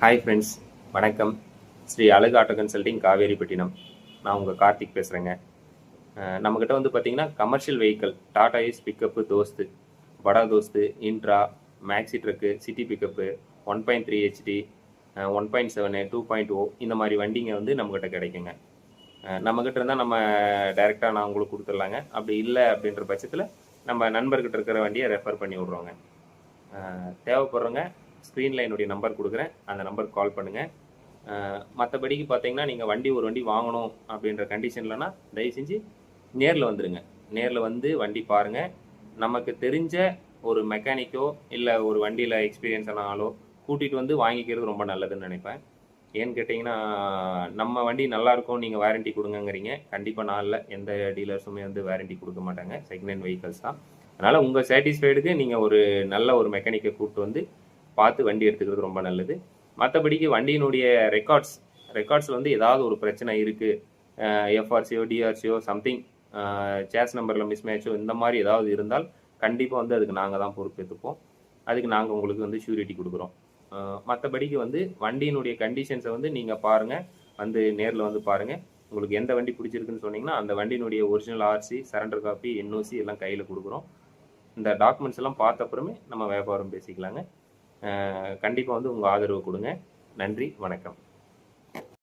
Hi friends, வணக்கம். ஸ்ரீ அழகு auto consulting Kaveripattinam. நான் உங்கள் கார்த்திக் பேசுகிறேங்க. நம்மக்கிட்ட வந்து பார்த்தீங்கன்னா commercial vehicle Tata Ace pickup Dost, Bada Dost, intra, maxi truck, city pickup, 1.3 HD, 1.7, 2.0 இந்த மாதிரி வண்டிங்க வந்து நம்மக்கிட்ட கிடைக்குங்க. நம்மக்கிட்ட இருந்தால் நம்ம டைரெக்டாக நான் உங்களுக்கு கொடுத்துடலாங்க. அப்படி இல்லை அப்படின்ற பட்சத்தில் நம்ம நண்பர்கிட்ட இருக்கிற வண்டியை ரெஃபர் பண்ணி விட்றோங்க. தேவைப்படுறவங்க ஸ்க்ரீனில் என்னுடைய நம்பர் கொடுக்குறேன், அந்த நம்பருக்கு கால் பண்ணுங்கள். மற்றபடிக்கு பார்த்தீங்கன்னா நீங்கள் ஒரு வண்டி வாங்கணும் அப்படின்ற கண்டிஷன்லனா தயவு செஞ்சு நேரில் வந்துடுங்க. நேரில் வந்து வண்டி பாருங்கள். நமக்கு தெரிஞ்ச ஒரு மெக்கானிக்கோ இல்லை ஒரு வண்டியில் எக்ஸ்பீரியன்ஸ் ஆனாலோ கூட்டிகிட்டு வந்து வாங்கிக்கிறது ரொம்ப நல்லதுன்னு நினைப்பேன். ஏன்னு கேட்டிங்கன்னா, நம்ம வண்டி நல்லாயிருக்கும், நீங்கள் வாரண்ட்டி கொடுங்கங்கிறீங்க. கண்டிப்பாக நான் இல்லை, எந்த டீலர்ஸுமே வந்து வாரண்ட்டி கொடுக்க மாட்டாங்க. செகண்ட் ஹேண்ட் வெஹிக்கல்ஸ் தான். அதனால் உங்கள் சாட்டிஸ்ஃபைடுக்கு நீங்கள் ஒரு நல்ல ஒரு மெக்கானிக்கை கூப்பிட்டு வந்து பார்த்து வண்டி எடுத்துக்கிறது ரொம்ப நல்லது. மற்றபடிக்கு வண்டியினுடைய ரெக்கார்ட்ஸ் வந்து ஏதாவது ஒரு பிரச்சனை இருக்குது, எஃப்ஆர்சியோ டிஆர்சியோ சம்திங், சேஸ் நம்பரில் மிஸ்மேட்சோ இந்த மாதிரி ஏதாவது இருந்தால் கண்டிப்பாக வந்து அதுக்கு நாங்கள் தான் பொறுப்பேற்றுப்போம். அதுக்கு நாங்கள் உங்களுக்கு வந்து ஷூரிட்டி கொடுக்குறோம். மற்றபடிக்கு வந்து வண்டியினுடைய கண்டிஷன்ஸை வந்து நீங்கள் பாருங்கள், வந்து நேரில் வந்து பாருங்கள். உங்களுக்கு எந்த வண்டி பிடிச்சிருக்குன்னு சொன்னீங்கன்னா அந்த வண்டியினுடைய original RC, surrender copy, NOC எல்லாம் கையில் கொடுக்குறோம். இந்த டாக்குமெண்ட்ஸ் எல்லாம் பார்த்த அப்புறமே நம்ம வியாபாரம் பேசிக்கலாங்க. கண்டிப்பாக வந்து உங்கள் ஆதரவு கொடுங்க. நன்றி, வணக்கம்.